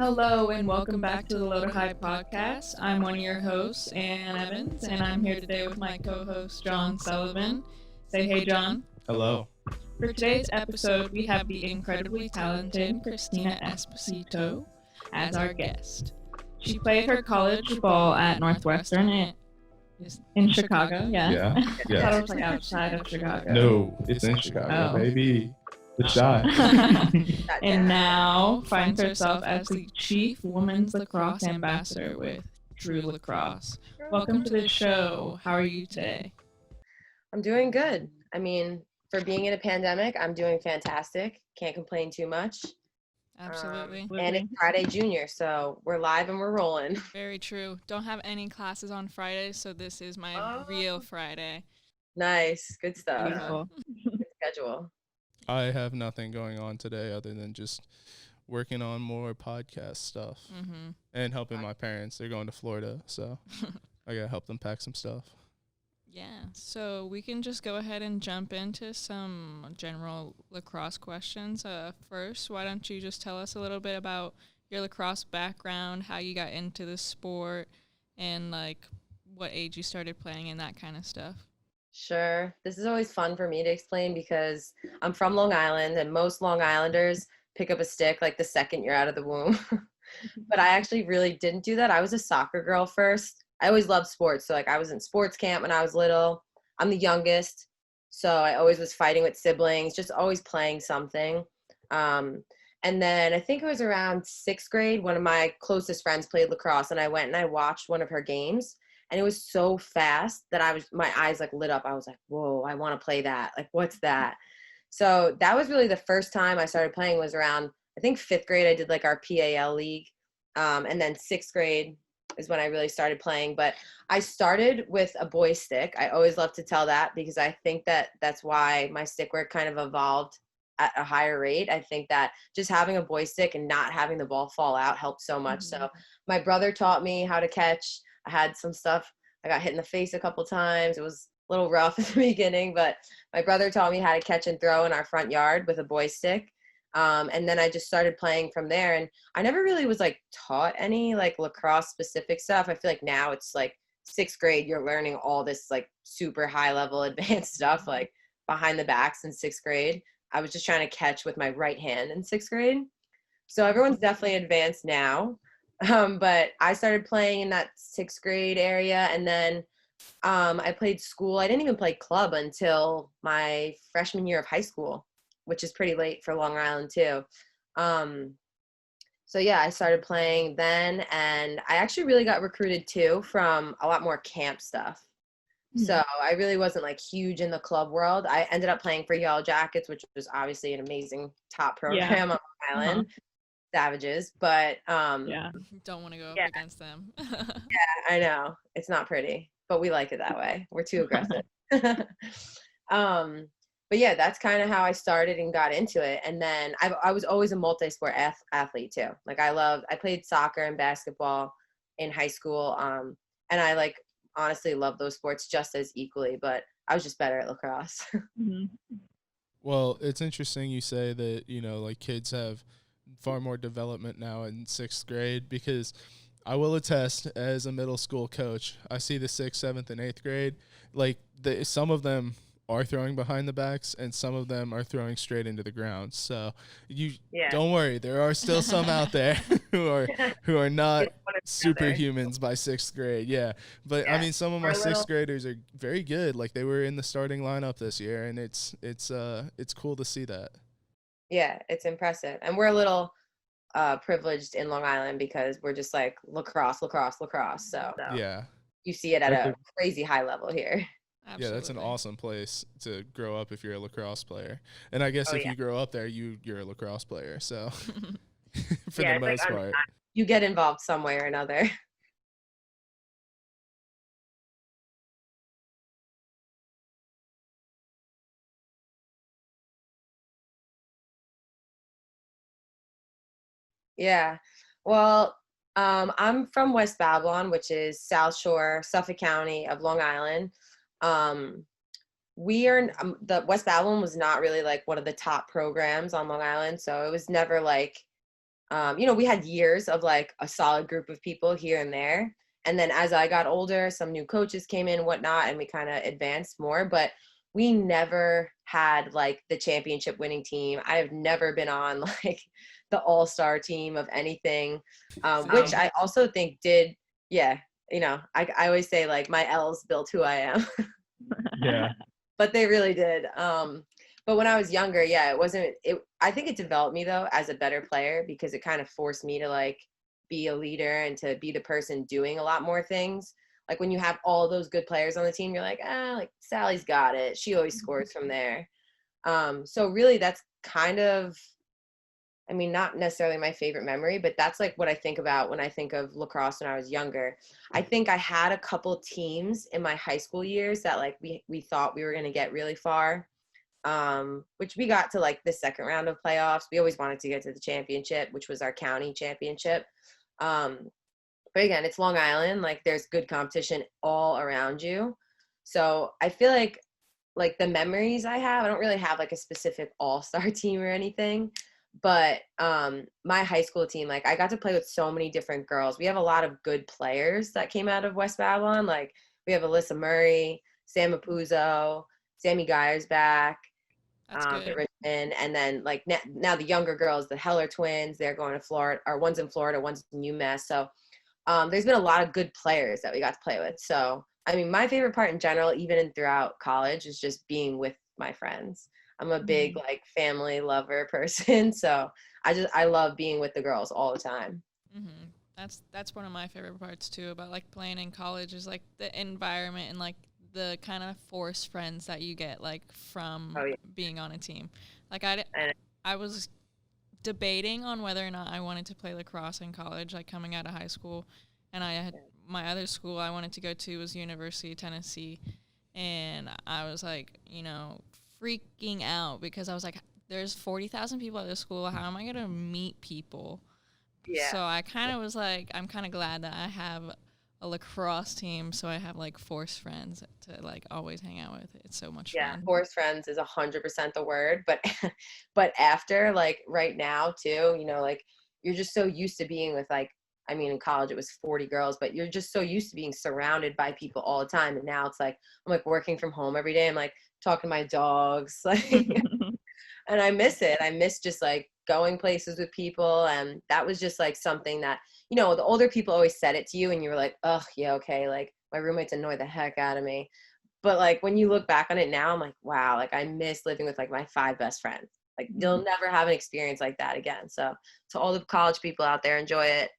Hello and welcome back to the Low to High podcast. I'm one of your hosts, Ann Evans, and I'm here today with my co-host, John Sullivan. Say hey, John. Hello. For today's episode, we have the incredibly talented Christina Esposito as our guest. She played her college ball at Northwestern in Chicago, Yeah. I thought it was like outside of Chicago. No, it's in Chicago, baby. The shot. And now finds herself as the Chief Women's Lacrosse Ambassador with True Lacrosse. Welcome to the show. How are you today? I'm doing good. I mean, for being in a pandemic, I'm doing fantastic. Can't complain too much. Absolutely. And it's Friday Junior, so we're live and we're rolling. Very true. Don't have any classes on Fridays, so this is my real Friday. Nice. Good stuff. Beautiful. Good schedule. I have nothing going on today other than just working on more podcast stuff and helping my parents. They're going to Florida, so I gotta help them pack some stuff. Yeah, so we can just go ahead and jump into some general lacrosse questions. First, why don't you just tell us a little bit about your lacrosse background, how you got into the sport, and like what age you started playing and that kind of stuff. Sure. This is always fun for me to explain because I'm from Long Island and most Long Islanders pick up a stick like the second you're out of the womb. But I actually really didn't do that. I was a soccer girl first. I always loved sports. So like I was in sports camp when I was little. I'm the youngest. So I always was fighting with siblings, just always playing something. And then I think it was around 6th grade, one of my closest friends played lacrosse and I went and I watched one of her games. And it was so fast that my eyes like lit up. I was like, whoa, I want to play that. Like, what's that? So that was really the first time I started playing was around, I think 5th grade. I did like our PAL league. And then 6th grade is when I really started playing. But I started with a boy stick. I always love to tell that because I think that that's why my stick work kind of evolved at a higher rate. I think that just having a boy stick and not having the ball fall out helped so much. So my brother taught me how to catch. I had some stuff. I got hit in the face a couple times. It was a little rough at the beginning, but my brother taught me how to catch and throw in our front yard with a boy stick. And then I just started playing from there. And I never really was like taught any like lacrosse specific stuff. I feel like now it's like 6th grade, you're learning all this like super high level advanced stuff like behind the backs in 6th grade. I was just trying to catch with my right hand in 6th grade. So everyone's definitely advanced now. But I started playing in that 6th grade area, and then I played school. I didn't even play club until my freshman year of high school, which is pretty late for Long Island too. So yeah, I started playing then, and I actually really got recruited too from a lot more camp stuff. So I really wasn't like huge in the club world. I ended up playing for Yellow Jackets, which was obviously an amazing top program on Long Island. Savages, but don't want to go up against them. Yeah, I know it's not pretty, but we like it that way. We're too aggressive. But yeah, that's kind of how I started and got into it. And then I was always a multi-sport athlete too. Like I played soccer and basketball in high school, and I like honestly love those sports just as equally, but I was just better at lacrosse. Well, it's interesting you say that, like kids have far more development now in 6th grade because I will attest as a middle school coach, I see the 6th, 7th, and 8th grade, like some of them are throwing behind the backs and some of them are throwing straight into the ground. So don't worry, there are still some out there who are not superhumans by 6th grade. Yeah. But I mean, some of my 6th graders are very good. Like they were in the starting lineup this year, and it's cool to see that. Yeah, it's impressive. And we're a little privileged in Long Island because we're just like lacrosse. So yeah, you see it at a crazy high level here. Absolutely. Yeah, that's an awesome place to grow up if you're a lacrosse player. And I guess if you grow up there, you're a lacrosse player. So for the most part. You get involved some way or another. Yeah. Well, I'm from West Babylon, which is South Shore, Suffolk County of Long Island. The West Babylon was not really like one of the top programs on Long Island. So it was never like we had years of like a solid group of people here and there. And then as I got older, some new coaches came in and whatnot, and we kind of advanced more. But we never had like the championship winning team. I have never been on like the all-star team of anything, which I also think did, yeah, I always say like my L's built who I am. Yeah. But they really did. But when I was younger, yeah, I think it developed me though as a better player, because it kind of forced me to like be a leader and to be the person doing a lot more things. Like when you have all those good players on the team, you're like, like Sally's got it. She always scores from there. So really that's kind of, I mean, not necessarily my favorite memory, but that's like what I think about when I think of lacrosse when I was younger. I think I had a couple teams in my high school years that like we thought we were going to get really far, which we got to like the second round of playoffs. We always wanted to get to the championship, which was our county championship. But again, it's Long Island. Like there's good competition all around you. So I feel like the memories I have, I don't really have like a specific all-star team or anything, but my high school team, like I got to play with so many different girls. We have a lot of good players that came out of West Babylon. Like we have Alyssa Murray, Sam Apuzzo, Sammy Geyer's back, Richmond, and then like now the younger girls, the Heller twins, they're going to Florida, or one's in Florida, one's in UMass. So there's been a lot of good players that we got to play with. So I mean, my favorite part in general, even and throughout college, is just being with my friends. I'm a big like family lover person, so I love being with the girls all the time. Mm-hmm. That's one of my favorite parts too about like playing in college, is like the environment and like the kind of forced friends that you get like from being on a team. Like I was debating on whether or not I wanted to play lacrosse in college, like coming out of high school, and I had my other school I wanted to go to was University of Tennessee, and I was like, freaking out because I was like, there's 40,000 people at this school. How am I going to meet people? Yeah. So I kind of was like, I'm kind of glad that I have a lacrosse team, so I have like forced friends to like always hang out with. It's so much fun. Yeah, forced friends is 100% the word, but after like right now too, like you're just so used to being with like, I mean, in college it was 40 girls, but you're just so used to being surrounded by people all the time. And now it's like, I'm like working from home every day. I'm like talking to my dogs, like, and I miss it. I miss just like going places with people. And that was just like something that, the older people always said it to you and you were like, oh yeah, okay. Like my roommates annoy the heck out of me. But like, when you look back on it now, I'm like, wow, like I miss living with like my 5 best friends. Like you'll never have an experience like that again. So to all the college people out there, enjoy it.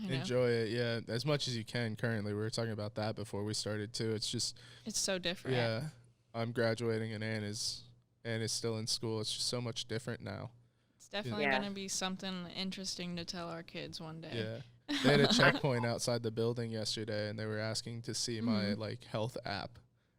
Enjoy it, yeah, as much as you can. Currently, we were talking about that before we started too. It's so different. Yeah, I'm graduating and Anne is still in school. It's just so much different now. It's definitely going to be something interesting to tell our kids one day. Yeah, they had a checkpoint outside the building yesterday, and they were asking to see my like health app.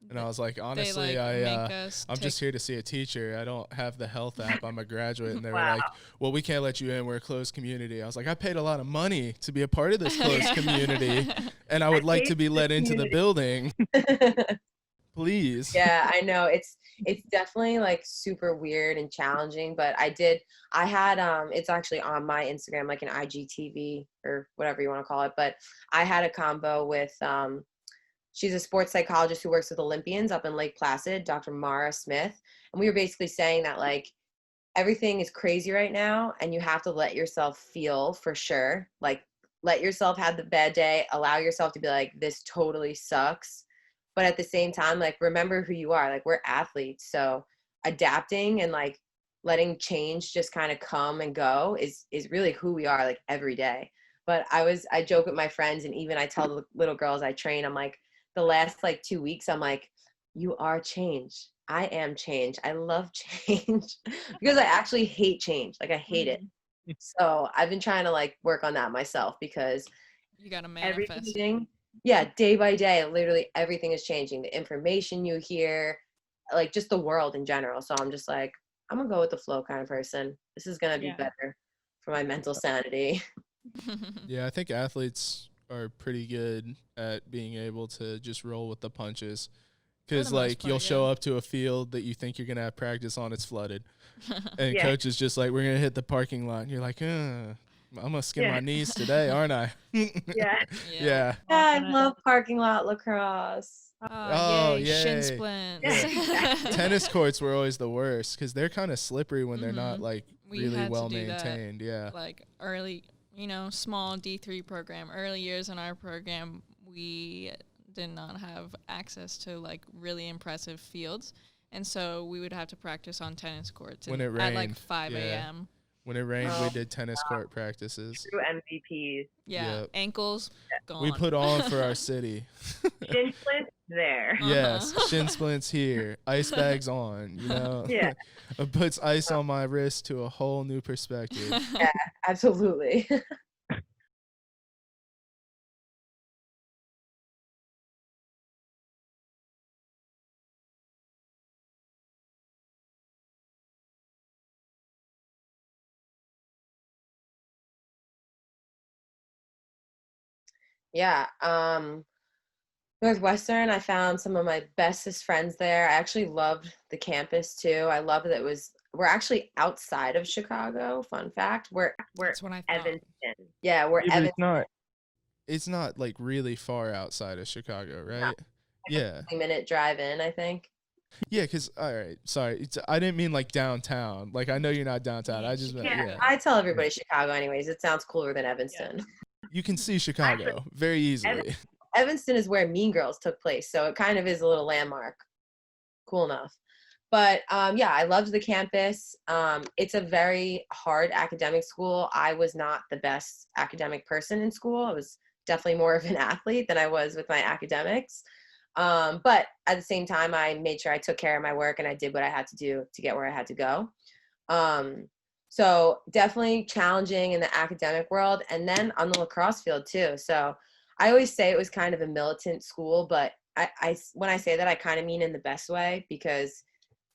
And I was like, honestly, I'm just here to see a teacher. I don't have the health app. I'm a graduate. And they were like, well, we can't let you in. We're a closed community. I was like, I paid a lot of money to be a part of this closed community, and I would like to be let into the building. Please. Yeah, I know. It's definitely like super weird and challenging, but I had, it's actually on my Instagram, like an IGTV or whatever you want to call it. But I had a combo with, she's a sports psychologist who works with Olympians up in Lake Placid, Dr. Mara Smith. And we were basically saying that like everything is crazy right now and you have to let yourself feel, for sure. Like let yourself have the bad day, allow yourself to be like, this totally sucks. But at the same time, like remember who you are. Like we're athletes. So adapting and like letting change just kind of come and go is really who we are like every day. But I joke with my friends, and even I tell the little girls I train, I'm like, the last like 2 weeks, I'm like, you are change. I am change. I love change because I actually hate change. Like I hate it. So I've been trying to like work on that myself, because you got to manifest. Everything, yeah, day by day, literally everything is changing. The information you hear, like just the world in general. So I'm just like, I'm gonna go with the flow kind of person. This is gonna be better for my mental sanity. Yeah, I think athletes are pretty good at being able to just roll with the punches, Because the most like part, you'll show yeah. up to a field that you think you're gonna have practice on, it's flooded, and Yeah. coach is just like, "We're gonna hit the parking lot." And you're like, I'm gonna skin Yeah. my knees today, aren't I? Yeah. Yeah. Yeah, I love parking lot lacrosse. Oh, yay, shin yay. splints. Yeah. Tennis courts were always the worst because they're kind of slippery when they're not Mhm. like We really had to well do that, maintained. Yeah. Like early, small D3 program, early years in our program, we did not have access to like really impressive fields. And so we would have to practice on tennis courts When at it like rained, 5 yeah. a.m. When it rained, we Oh, did tennis court practices. True MVPs. Yeah, Yep. ankles gone. We put on for our city. Shin splints there. Yes, shin splints here, ice bags on, Yeah. It puts ice on my wrist to a whole new perspective. Absolutely. Yeah. Northwestern, I found some of my bestest friends there. I actually loved the campus too. I love that we're actually outside of Chicago. Fun fact. We're That's what I thought. Evanston. yeah, we're Yeah, but Evan it's not. It's not like really far outside of Chicago, right? Yeah. 20-minute drive in, I think. Yeah, because, all right, sorry. I didn't mean like downtown. Like, I know you're not downtown. I just meant, yeah. I tell everybody Chicago anyways. It sounds cooler than Evanston. You can see Chicago very easily. Evanston is where Mean Girls took place, so it kind of is a little landmark. Cool enough. But yeah, I loved the campus. It's a very hard academic school. I was not the best academic person in school. I was definitely more of an athlete than I was with my academics. But at the same time, I made sure I took care of my work and I did what I had to do to get where I had to go. So definitely challenging in the academic world and then on the lacrosse field too. So I always say it was kind of a militant school, but I when I say that, I kind of mean in the best way, because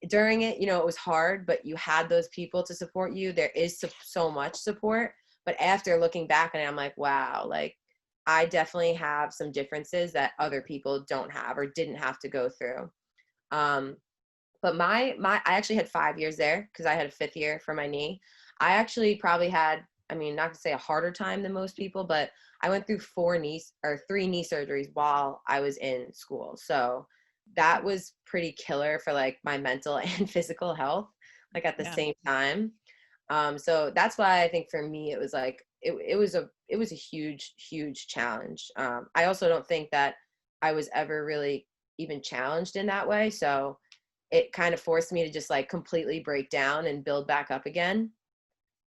during it, it was hard, but you had those people to support you. There is so much support, but after looking back on it, I'm like, wow, like I definitely have some differences that other people don't have or didn't have to go through. But I actually had 5 years there because I had a 5th year for my knee. I actually probably had, not to say a harder time than most people, but I went through 3 knee surgeries while I was in school. So that was pretty killer for like my mental and physical health, like at the same time. So that's why I think for me, it was like, it was a huge, huge challenge. I also don't think that I was ever really even challenged in that way. So it kind of forced me to just like completely break down and build back up again.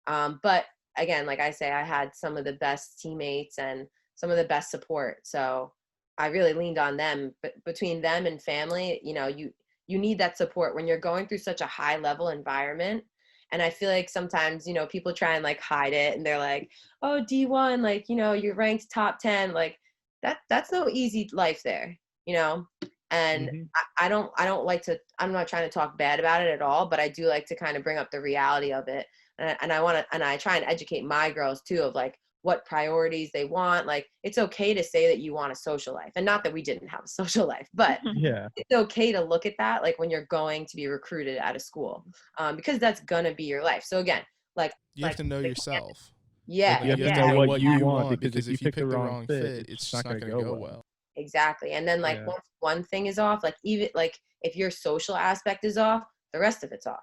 But again, like I say, I had some of the best teammates and some of the best support. So I really leaned on them. But between them and family, you need that support when you're going through such a high level environment. And I feel like sometimes, people try and like hide it and they're like, oh, D1, like, you're ranked top 10. Like that's no easy life there, And I'm not trying to talk bad about it at all, but I do like to kind of bring up the reality of it. And I try and educate my girls too, of like what priorities they want. Like, it's okay to say that you want a social life, and not that we didn't have a social life, but Yeah. it's okay to look at that. Like when you're going to be recruited out of school, because that's going to be your life. So again, like You have to know yourself. Yeah. Like, You have you to have to know know what you want, because if you pick the wrong fit, it's just not going to go well. Exactly. And then like Yeah. once one thing is off, like even like if your social aspect is off, the rest of it's off.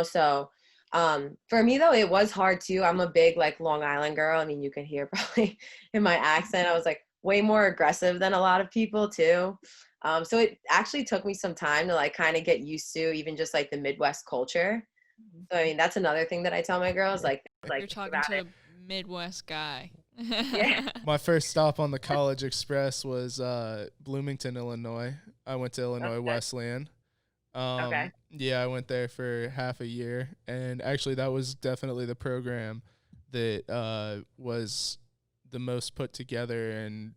So for me though, it was hard too. I'm a big like Long Island girl. You can hear probably in my accent, I was like way more aggressive than a lot of people too. So it actually took me some time to like kind of get used to even just like the Midwest culture. So that's another thing that I tell my girls, like You're talking to a Midwest guy. Yeah. My first stop on the College Express was Bloomington, Illinois. I went to Illinois Wesleyan. Okay. Yeah, I went there for half a year, and actually that was definitely the program that was the most put together and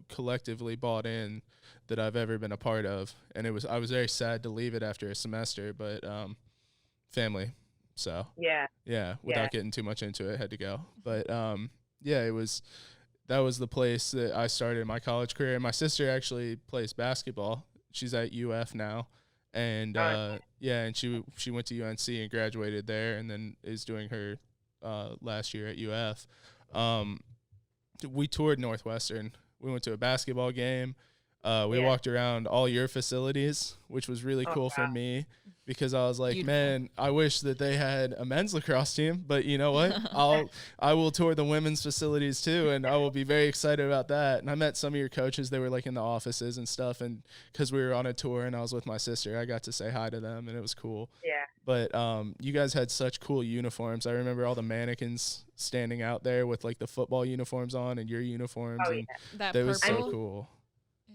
collectively bought in that I've ever been a part of. And I was very sad to leave it after a semester, but family. So Yeah. without getting too much into it, had to go. But yeah, that was the place that I started my college career. My sister actually plays basketball. She's at UF now. And and she went to UNC and graduated there, and then is doing her last year at UF. We toured Northwestern. We went to a basketball game. We walked around all your facilities, which was really cool for me, because I was like, beautiful. Man, I wish that they had a men's lacrosse team, but you know what? I will tour the women's facilities too, and I will be very excited about that. And I met some of your coaches. They were like in the offices and stuff, and because we were on a tour and I was with my sister, I got to say hi to them, and it was cool. Yeah. But you guys had such cool uniforms. I remember all the mannequins standing out there with like the football uniforms on and your uniforms, and that was so cool.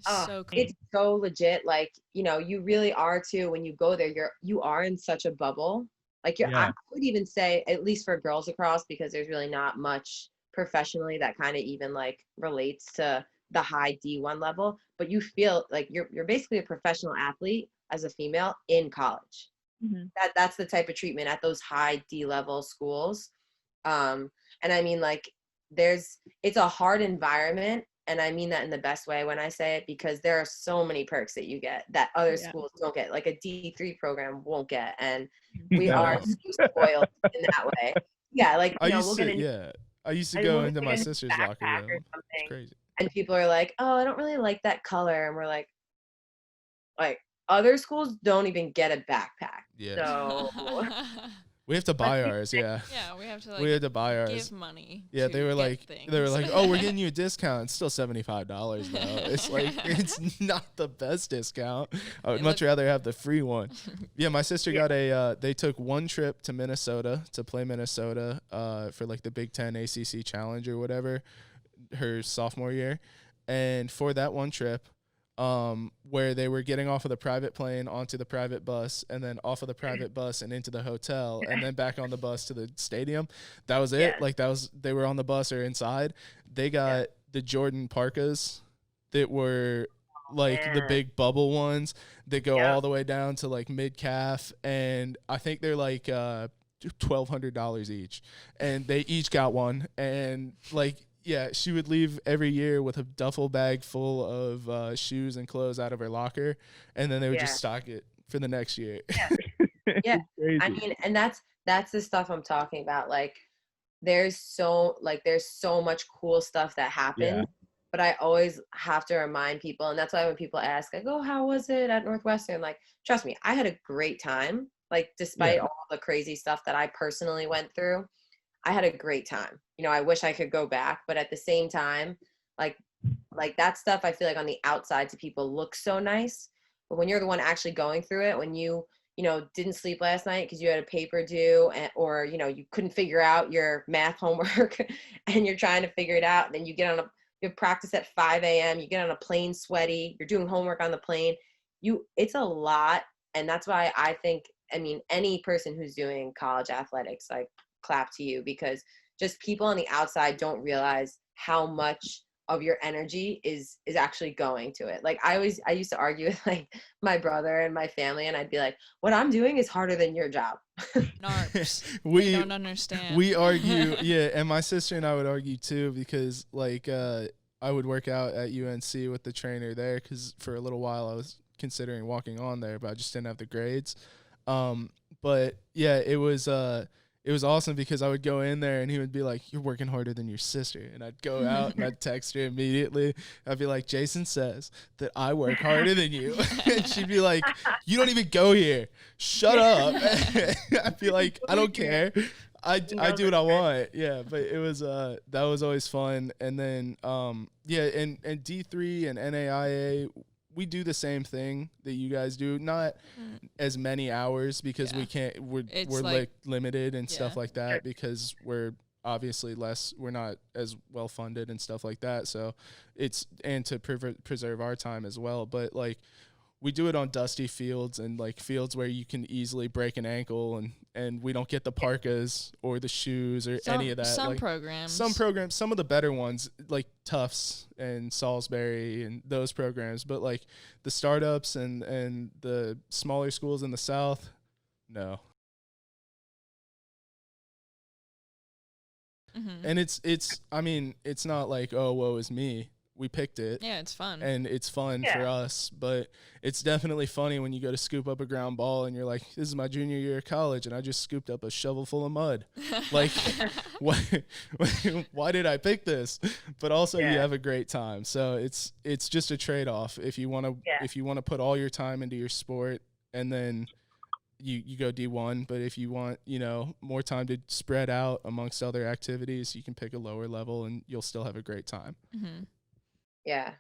So cool. It's so legit. Like, you know, you really are too. When you go there, you are in such a bubble. Like I would even say, at least for girls lacrosse, because there's really not much professionally that kind of even like relates to the high D1 level. But you feel like you're basically a professional athlete as a female in college. Mm-hmm. That's the type of treatment at those high D level schools. And I mean, like, it's a hard environment. And I mean that in the best way when I say it, because there are so many perks that you get that other schools don't get, like a D3 program won't get. And we are so spoiled in that way. Yeah, like, I used to go into my sister's locker room. It's crazy. And people are like, oh, I don't really like that color. And we're like other schools don't even get a backpack. Yeah. So we have to buy ours, Yeah, we have to, like, we had to buy ours. Give money. Yeah, they were like, oh, we're getting you a discount. It's still $75 though. It's like, it's not the best discount. I would much rather have the free one. Yeah, my sister got they took one trip to Minnesota to play Minnesota for like the Big Ten ACC Challenge or whatever, her sophomore year. And for that one trip, where they were getting off of the private plane onto the private bus, and then off of the private bus and into the hotel, and then back on the bus to the stadium. That was it. Like, they were on the bus or inside. They got the Jordan parkas that were like the big bubble ones that go all the way down to like mid calf, and I think they're like $1,200 each, and they each got one. And like, yeah, she would leave every year with a duffel bag full of shoes and clothes out of her locker, and then they would just stock it for the next year. Yeah. I mean, and that's the stuff I'm talking about. Like, there's so much cool stuff that happens, but I always have to remind people, and that's why when people ask, like, oh, how was it at Northwestern? Like, trust me, I had a great time. Like, despite all the crazy stuff that I personally went through, I had a great time. You know, I wish I could go back, but at the same time, like that stuff, I feel like on the outside to people looks so nice, but when you're the one actually going through it, when you didn't sleep last night because you had a paper due, or you couldn't figure out your math homework and you're trying to figure it out, and then you have practice at 5 a.m., you get on a plane sweaty, you're doing homework on the plane, it's a lot. And that's why I think, I mean, any person who's doing college athletics, like, clap to you, because just people on the outside don't realize how much of your energy is actually going to it. Like, I used to argue with like my brother and my family, and I'd be like, what I'm doing is harder than your job. Narps. We don't understand. We argue, and my sister and I would argue too, because like I would work out at UNC with the trainer there, because for a little while I was considering walking on there, but I just didn't have the grades. But yeah, it was awesome, because I would go in there and he would be like, you're working harder than your sister. And I'd go out and I'd text her immediately. I'd be like, Jason says that I work harder than you. And she'd be like, you don't even go here. Shut up. I'd be like, I don't care. I do what I want. Yeah. But it was, that was always fun. And then, and D3 and NAIA, we do the same thing that you guys do, not as many hours, because we can't, we're like limited and stuff like that, because we're obviously we're not as well funded and stuff like that. So and to preserve our time as well. But like, we do it on dusty fields, and like fields where you can easily break an ankle, and we don't get the parkas or the shoes or any of that. Some programs, some of the better ones, like Tufts and Salisbury and those programs, but like the startups and the smaller schools in the South, no. Mm-hmm. And I mean, it's not like, oh, woe is me. We picked it. Yeah, it's fun. And it's fun for us, but it's definitely funny when you go to scoop up a ground ball and you're like, this is my junior year of college and I just scooped up a shovel full of mud. Like, why did I pick this? But also you have a great time. So it's just a trade-off. If you want to put all your time into your sport and then you go D1, but if you want, more time to spread out amongst other activities, you can pick a lower level and you'll still have a great time. Mm-hmm. Yeah,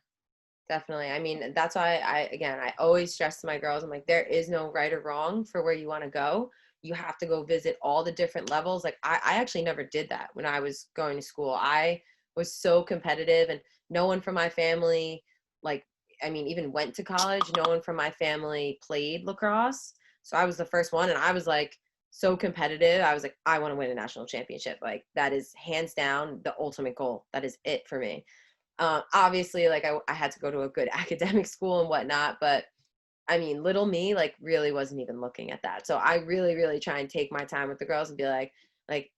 definitely. I mean, that's why I always stress to my girls, I'm like, there is no right or wrong for where you want to go. You have to go visit all the different levels. Like I actually never did that when I was going to school. I was so competitive and no one from my family, even went to college. No one from my family played lacrosse. So I was the first one and I was like so competitive. I was like, I want to win a national championship. Like that is hands down the ultimate goal. That is it for me. Obviously, like I had to go to a good academic school and whatnot, but I mean, little me, like really wasn't even looking at that. So I really, really try and take my time with the girls and be like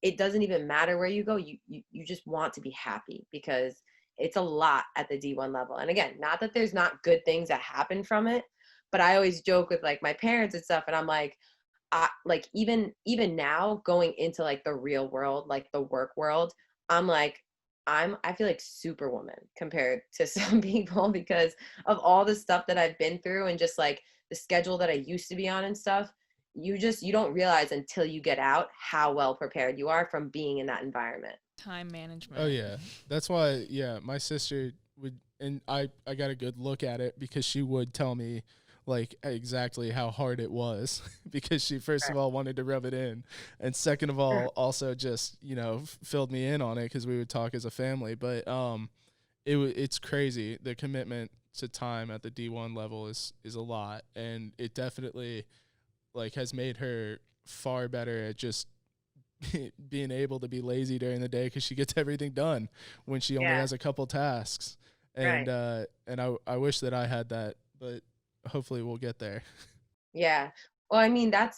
it doesn't even matter where you go. You just want to be happy because it's a lot at the D1 level. And again, not that there's not good things that happen from it, but I always joke with like my parents and stuff. And I'm like, even now going into like the real world, like the work world, I'm like, I feel like superwoman compared to some people because of all the stuff that I've been through and just like the schedule that I used to be on and stuff. You don't realize until you get out how well prepared you are from being in that environment. Time management. Oh yeah. That's why, my sister would, and I got a good look at it because she would tell me like exactly how hard it was because she first of all wanted to rub it in and second of all also just filled me in on it because we would talk as a family, but it's crazy. The commitment to time at the D1 level is a lot, and it definitely like has made her far better at just being able to be lazy during the day because she gets everything done when she only has a couple tasks, and I wish that I had that, but hopefully we'll get there. Yeah. Well, I mean, it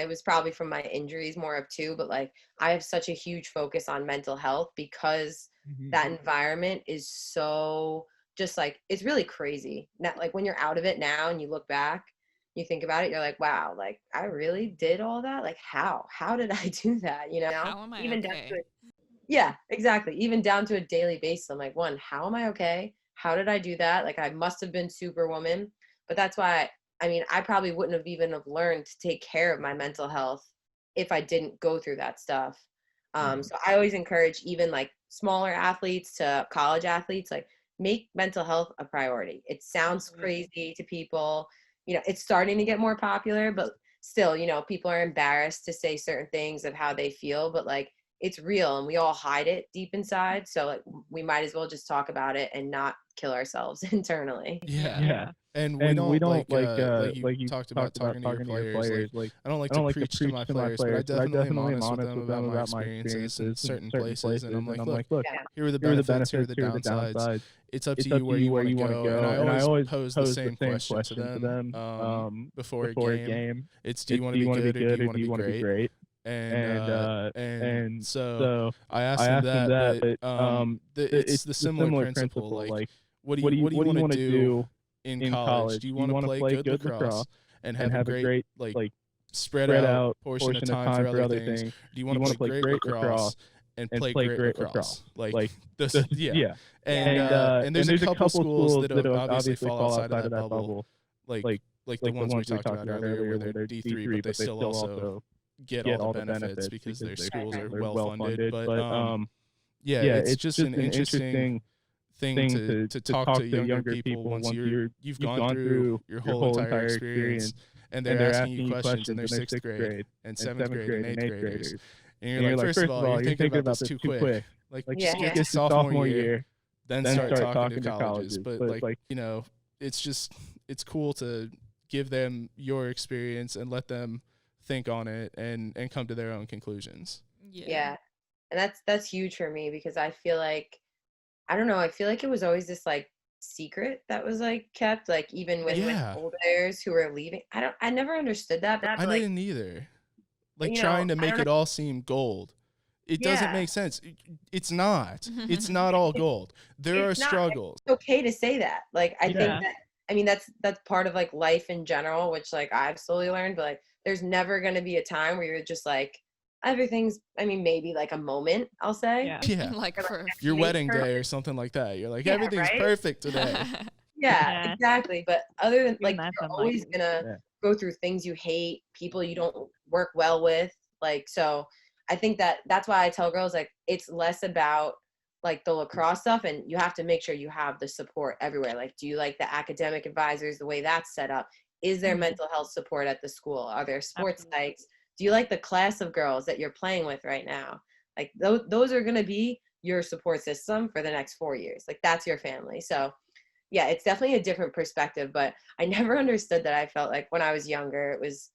was probably from my injuries more of too, but like I have such a huge focus on mental health because that environment is so just like, it's really crazy. Not like when you're out of it now and you look back, you think about it, you're like, wow, like I really did all that. Like how did I do that? How am I even okay? down to it. Yeah, exactly. Even down to a daily basis. I'm like, one, how am I okay? How did I do that? Like I must have been superwoman, but that's why I probably wouldn't have even have learned to take care of my mental health if I didn't go through that stuff. So I always encourage even like smaller athletes to college athletes, like make mental health a priority. It sounds crazy to people, it's starting to get more popular, but still, people are embarrassed to say certain things of how they feel, but like it's real and we all hide it deep inside. So like we might as well just talk about it and not kill ourselves internally. Yeah. And we don't like you talked about talking to your players. Like I don't like to preach to my players, but I definitely am honest with them about my experiences in certain places. And I'm like, look, here are the benefits, here are the downsides. It's up to you where you want to go. And I always pose the same question to them before a game. It's, do you want to be good or do you want to be great? And so I asked them that, but it's the similar principle. Like, what do you want to do in college? Do you want to play good lacrosse and have a great like spread out portion of time for other things? Do you want to play great lacrosse and play great lacrosse? Like this, yeah. And there's a couple schools that obviously fall outside of that bubble, like the ones we talked about earlier, where they're D3, but they still also get all the benefits because their schools are well funded. But it's just an interesting thing to talk to younger people once you've gone through your whole entire experience, and they're asking you questions, and they're 6th grade and 7th grade and 8th graders, and you're like, first of all, you're thinking about this too quick. Like just get to sophomore year, then start talking to colleges. But like it's cool to give them your experience and let them think on it and come to their own conclusions. Yeah. And that's huge for me because I feel like, I don't know, I feel like it was always this like secret that was like kept, like even with older players who were leaving. I never understood that. I didn't either. Like trying to make it all seem gold. It doesn't make sense. It's not. It's not all gold. There are struggles. It's okay to say that. Like, I think that, I mean, that's part of like life in general, which like I've slowly learned, but like there's never going to be a time where you're just like, everything's, I mean, maybe like a moment, I'll say. Yeah. Like for your wedding day or something like that. You're like, everything's perfect today. Yeah, exactly. But other than like, Even you're always gonna go through things you hate, people you don't work well with. Like, so I think that's why I tell girls, like, it's less about like the lacrosse stuff, and you have to make sure you have the support everywhere. Like, do you like the academic advisors, the way that's set up? Is there mental health support at the school? Are there sports psychs? Do you like the class of girls that you're playing with right now? Like, those are going to be your support system for the next 4 years. Like, that's your family. So yeah, it's definitely a different perspective, but I never understood that. I felt like when I was younger, it was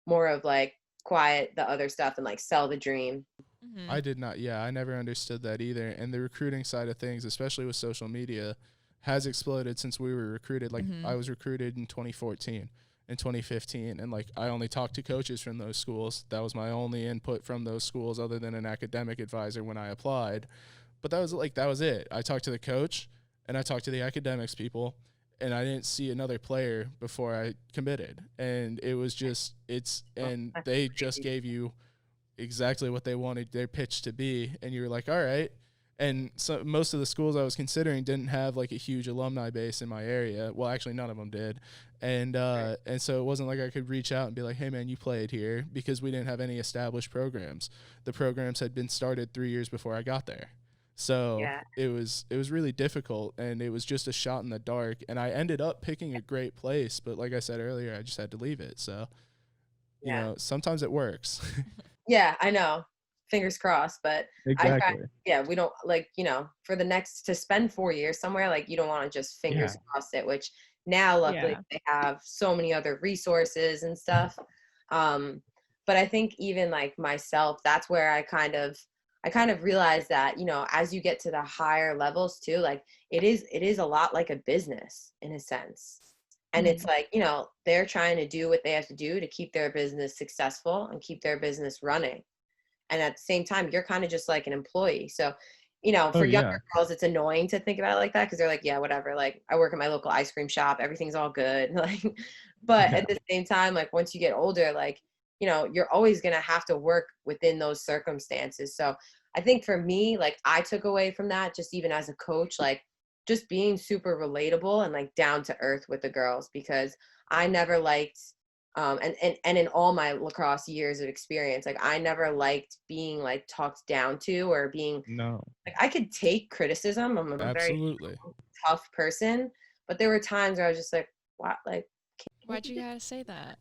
more of like quiet the other stuff and like sell the dream. I did not. Yeah, I never understood that either. And the recruiting side of things, especially with social media, has exploded since we were recruited. Like, I was recruited in 2014 and 2015, and like I only talked to coaches from those schools. That was my only input from those schools, other than an academic advisor when I applied. But that was it. I talked to the coach and I talked to the academics people, and I didn't see another player before I committed. And it was just, and they just gave you exactly what they wanted their pitch to be. And you were like, all right. And so most of the schools I was considering didn't have like a huge alumni base in my area. Well, actually none of them did. And so it wasn't like I could reach out and be like, hey man, you played here, because we didn't have any established programs. The programs had been started 3 years before I got there. So it was really difficult, and it was just a shot in the dark, and I ended up picking a great place, but like I said earlier, I just had to leave it. So, you know, sometimes it works. Yeah, I know. Fingers crossed, but exactly. we don't like, you know, for the next, to spend 4 years somewhere, like you don't want to just fingers crossed it, which now luckily they have so many other resources and stuff. But I think even like myself, that's where I kind of realized that, you know, as you get to the higher levels too, like it is a lot like a business in a sense. And it's like, you know, they're trying to do what they have to do to keep their business successful and keep their business running. And at the same time, you're kind of just like an employee. So, you know, for younger girls, it's annoying to think about it like that, because they're like, yeah, whatever. Like, I work at my local ice cream shop. Everything's all good. Like, but at the same time, like once you get older, like, you know, you're always going to have to work within those circumstances. So I think for me, like I took away from that, just even as a coach, like just being super relatable and like down to earth with the girls, because I never liked, and in all my lacrosse years of experience, like I never liked being like talked down to or being like, I could take criticism. I'm a very tough person, but there were times where I was just like, what, like, why'd you gotta say that?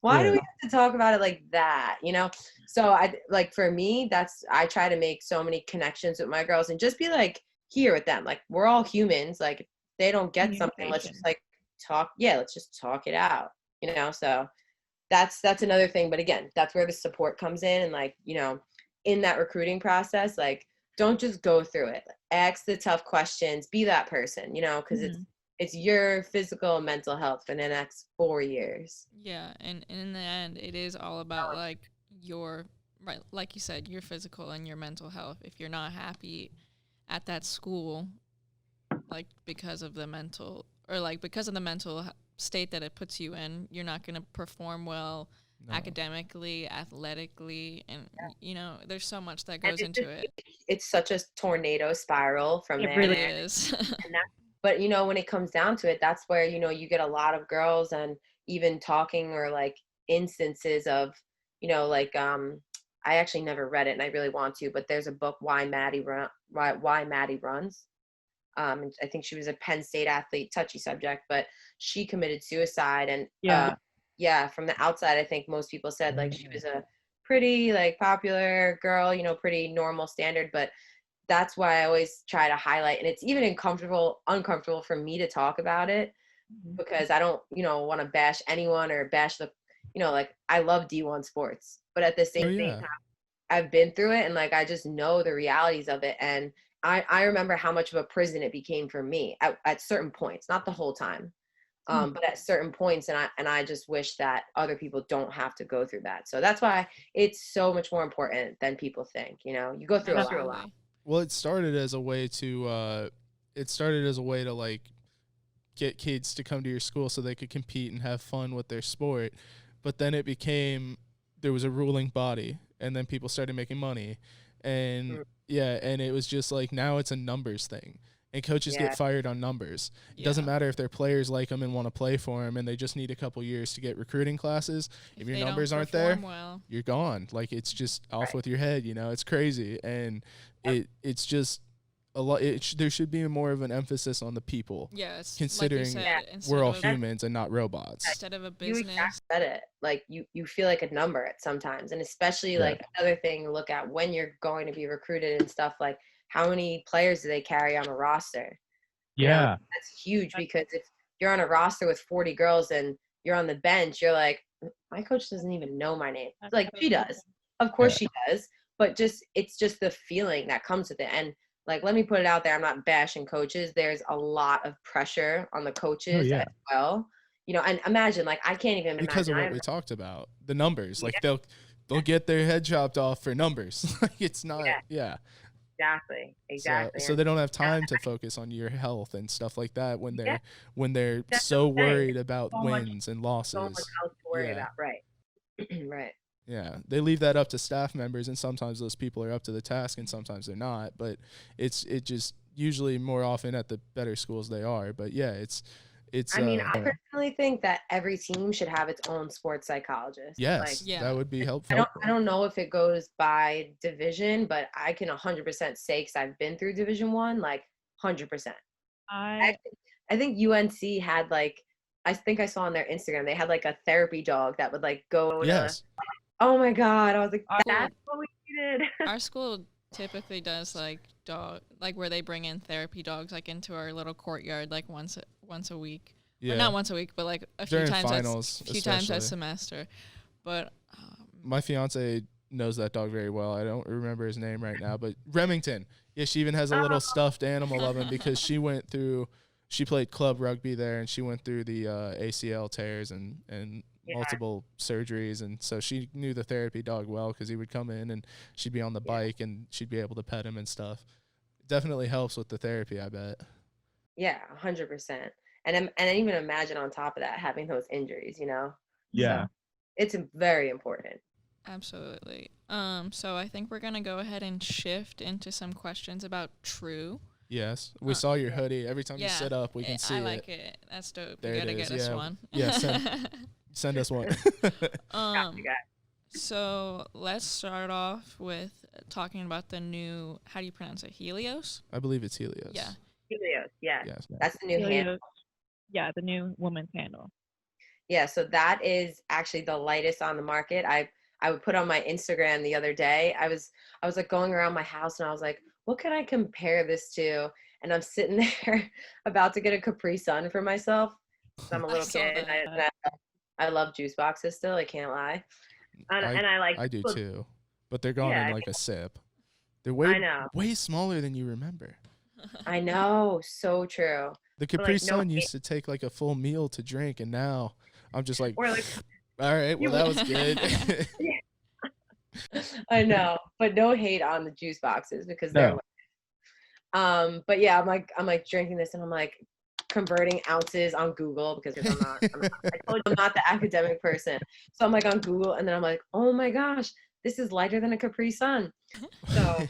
Why do we have to talk about it like that, you know? So I like, for me, I try to make so many connections with my girls and just be like here with them. Like, we're all humans. Like, if they don't get something, let's just like talk. Yeah, let's just talk it out, you know? So that's another thing. But again, that's where the support comes in. And like, you know, in that recruiting process, like, don't just go through it. Ask the tough questions, be that person, you know, because it's your physical and mental health for the next 4 years. Yeah, and in the end, it is all about like your, right, like you said, your physical and your mental health. If you're not happy at that school, like because of the mental state that it puts you in, you're not going to perform well academically, athletically, and you know, there's so much that goes into it. It's such a tornado spiral from there. It really is. But, you know, when it comes down to it, that's where, you know, you get a lot of girls and even talking or like instances of, you know, like, I actually never read it and I really want to, but there's a book, Why Maddie Runs. I think she was a Penn State athlete, touchy subject, but she committed suicide. And from the outside, I think most people said like she was a pretty like popular girl, you know, pretty normal standard, but that's why I always try to highlight, and it's even uncomfortable for me to talk about it, because I don't, you know, want to bash anyone or bash the, you know, like I love D1 sports, but at the same time, I've been through it and like, I just know the realities of it. And I remember how much of a prison it became for me at certain points, not the whole time. But at certain points, and I just wish that other people don't have to go through that. So that's why it's so much more important than people think. You know, you go through a lot. Well, it started as a way to like get kids to come to your school so they could compete and have fun with their sport. But then it became, there was a ruling body, and then people started making money. And and it was just like, now it's a numbers thing. And coaches get fired on numbers. It doesn't matter if their players like them and want to play for them, and they just need a couple years to get recruiting classes. If your numbers aren't there, you're gone. Like, it's just off with your head, you know. It's crazy. And it's just a lot. There should be more of an emphasis on the people. Yes, considering we're all humans and not robots. Instead of a business. You said it. Like, you feel like a number at sometimes. And especially like another thing to look at when you're going to be recruited and stuff, like, how many players do they carry on a roster? You know, that's huge, because if you're on a roster with 40 girls and you're on the bench, you're like, my coach doesn't even know my name. It's like, she does. Of course she does. But it's just the feeling that comes with it. And like, let me put it out there, I'm not bashing coaches. There's a lot of pressure on the coaches as well. You know, and imagine, like, I can't even imagine. Because of what we talked about, the numbers. Like, they'll get their head chopped off for numbers. Like, it's not, Exactly. So they don't have time to focus on your health and stuff like that when they're so worried about wins and losses. So much else to worry about, right? Right. Yeah, they leave that up to staff members, and sometimes those people are up to the task, and sometimes they're not. But it just usually more often at the better schools they are. But it's. I mean, I personally think that every team should have its own sports psychologist. Yes, that would be helpful. I don't know if it goes by division, but I can 100% say, because I've been through Division I, like 100%. I think UNC had, like, I think I saw on their Instagram, they had like a therapy dog that would like go. Oh my God, I was like, that's what we needed. Our school typically does like where they bring in therapy dogs like into our little courtyard like once a week. Yeah. Or not once a week, but like a few times a semester. But my fiance knows that dog very well. I don't remember his name right now, but Remington. Yeah, she even has a little stuffed animal of him because she played club rugby there, and she went through the ACL tears and multiple surgeries, and so she knew the therapy dog well because he would come in and she'd be on the bike and she'd be able to pet him and stuff. It definitely helps with the therapy, I bet. Yeah, 100%. And even imagine on top of that having those injuries, you know? Yeah. So it's very important. Absolutely. So I think we're gonna go ahead and shift into some questions about True. Yes, we saw your hoodie. Every time you sit up, we can see it. I like it. That's dope. There you gotta get us one. Yeah, send us one. So let's start off with talking about the new, how do you pronounce it? Helios? I believe it's Helios. Yeah. Helios, yeah. Yes. That's the new handle. Yeah, the new woman's handle. Yeah, so that is actually the lightest on the market. I would put on my Instagram the other day. I was like going around my house and I was like, what can I compare this to? And I'm sitting there about to get a Capri Sun for myself. I'm a little kid. I love juice boxes still. I can't lie. I do too, but they're gone in like a sip. They're way smaller than you remember. I know, so true. The Capri Sun used to take like a full meal to drink, and now I'm just like, all right, well that was good. I know, but no hate on the juice boxes because they're but yeah, I'm like drinking this and I'm like converting ounces on Google because I told you I'm not the academic person. So I'm like on Google and then I'm like, oh my gosh, this is lighter than a Capri Sun. So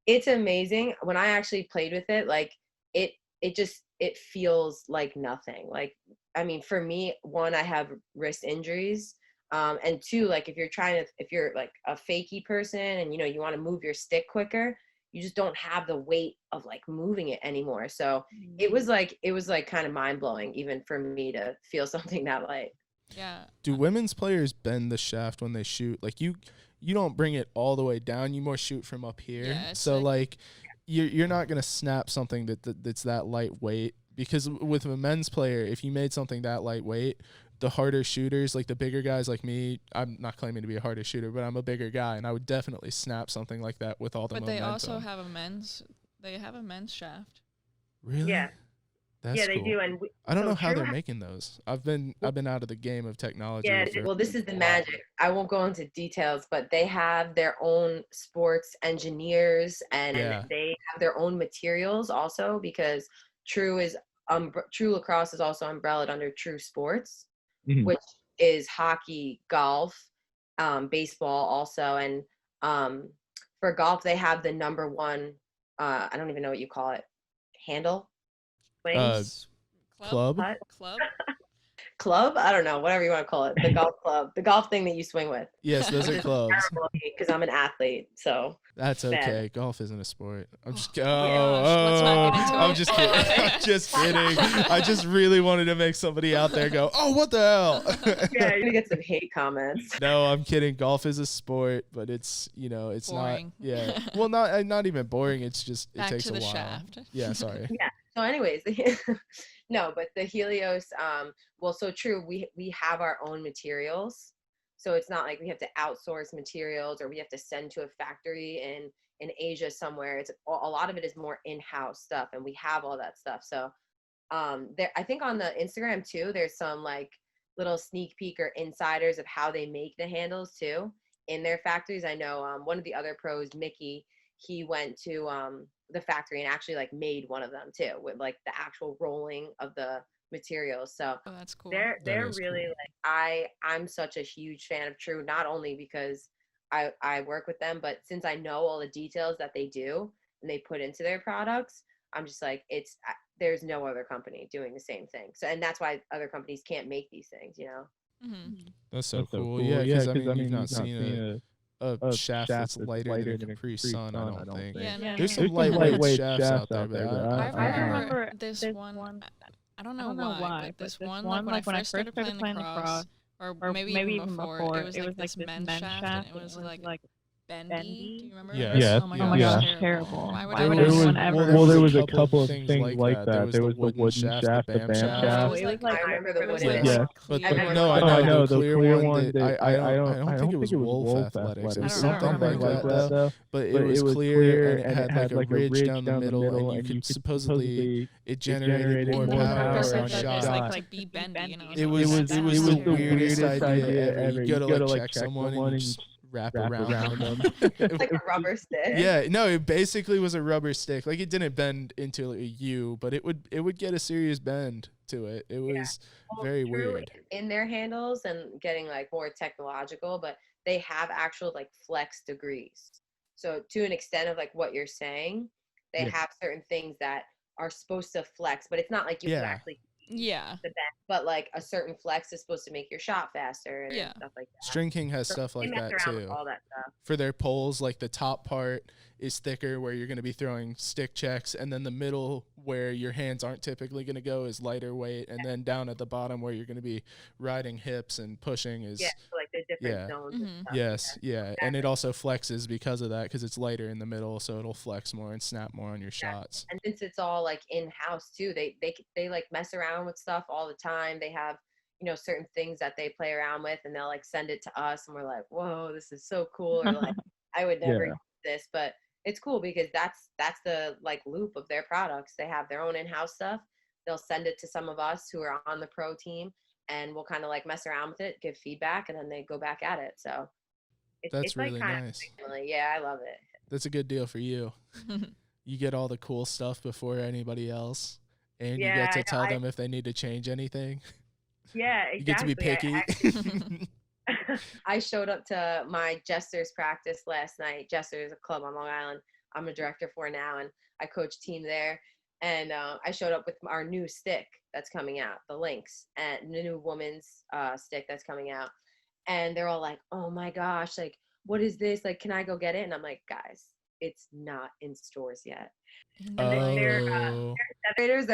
it's amazing. When I actually played with it, like it feels like nothing. Like, I mean, for me, one, I have wrist injuries. And two, like if you're like a fakey person and you want to move your stick quicker, you just don't have the weight of like moving it anymore. So it was like kind of mind blowing even for me to feel something that light. Yeah. Do women's players bend the shaft when they shoot? Like you don't bring it all the way down. You more shoot from up here. Yeah, so like you're not gonna snap something that's that lightweight, because with a men's player, if you made something that lightweight, the harder shooters, like the bigger guys like me, I'm not claiming to be a harder shooter, but I'm a bigger guy, and I would definitely snap something like that with all the momentum. But they also have a men's shaft. Really? Yeah. That's yeah, they cool. do. And I don't so know how True they're making those. I've been out of the game of technology. Yeah, for Well, this is the a while. magic. I won't go into details, but they have their own sports engineers and Yeah. they have their own materials also because True is True Lacrosse is also umbrellaed under True Sports, which is hockey, golf, baseball also, and for golf they have the number one. I don't even know what you call it. Handle, Club. putt. Club? club. I don't know, whatever you want to call it. The golf club, the golf thing that you swing with. Yes, those are clubs. Because I'm an athlete, so That's Bad. okay. Golf isn't a sport. I'm just gosh, let's not get into I'm it. just kidding. I'm just kidding. I just really wanted to make somebody out there go, "Oh, what the hell?" yeah, you're gonna get some hate comments. No, I'm kidding. Golf is a sport, but it's it's Boring. not. Yeah. Well, not even boring. It's just Back it takes to a the while. shaft. Yeah. Sorry. So anyways, no, but the Helios, well, so True, we have our own materials. So it's not like we have to outsource materials or we have to send to a factory in Asia somewhere. It's a lot of it is more in-house stuff, and we have all that stuff. So there, I think on the Instagram too, there's some like little sneak peek or insiders of how they make the handles too in their factories. I know one of the other pros, Mickey, he went to the factory and actually like made one of them too with like the actual rolling of the materials. So Oh, that's cool. They're is really cool. like I'm such a huge fan of True, not only because I work with them, but since I know all the details that they do and they put into their products, I'm just like, there's no other company doing the same thing. So, and that's why other companies can't make these things, you know? Mm-hmm. That's so cool. Yeah, because I mean, you've not seen a shaft that's lighter than a Capri Sun. I don't think. Yeah, no, There's no. some lightweight shafts out there, but I I remember this one. I don't know why, but this one, like when I first started playing lacrosse, or maybe even before, it was like this men's shaft, and it was like bendy. Do you remember? Yes. that? Yes. Oh my Yeah. gosh, Yeah. terrible. Why would There anyone was, ever? well, there was a couple of things like that. There was the wooden shaft, the BAM No, shaft. it was like I remember the it was wooden like Yeah. But clear. no, I Oh, I know the clear one that I don't think it was Wolf Wolf Athletics. It was I don't something remember like what that it though. But it was clear and it had like a ridge down the middle, and you could supposedly it generated more And the power purpose on of it was shots. like be bendy, you know. It was that the weirdest idea ever. You go to like check someone and you just wrap around them. Like a rubber stick. Yeah, no, it basically was a rubber stick. Like it didn't bend into a U, but it would get a serious bend to it. It was very True weird. in their handles and getting like more technological, but they have actual like flex degrees. So to an extent of like what you're saying, they have certain things that are supposed to flex, but it's not like you can actually Yeah. the bend, but like a certain flex is supposed to make your shot faster and stuff like that. String King has So stuff they like mess that around with too. all that stuff. For their poles, like the top part is thicker where you're going to be throwing stick checks, and then the middle where your hands aren't typically going to go is lighter weight, and then down at the bottom where you're going to be riding hips and pushing is So like the different zones and stuff. yes, and it also flexes because of that, because it's lighter in the middle, so it'll flex more and snap more on your shots. And since it's all like in-house too, they like mess around with stuff all the time. They have certain things that they play around with, and they'll like send it to us, and we're like, whoa, this is so cool, or like I would never use this, but it's cool because that's the like loop of their products. They have their own in-house stuff. They'll send it to some of us who are on the pro team, and we'll kind of like mess around with it, give feedback, and then they go back at it. So That's really like nice. Yeah, I love it. That's a good deal for you. You get all the cool stuff before anybody else, and you get to tell them if they need to change anything. Yeah, exactly. You get to be picky. I showed up to my Jesters practice last night. Jesters, a club on Long Island. I'm a director for now, and I coach team there. And I showed up with our new stick that's coming out, the Lynx, and the new woman's stick that's coming out. And they're all like, oh my gosh, like, what is this? Like, can I go get it? And I'm like, guys, it's not in stores yet. And they're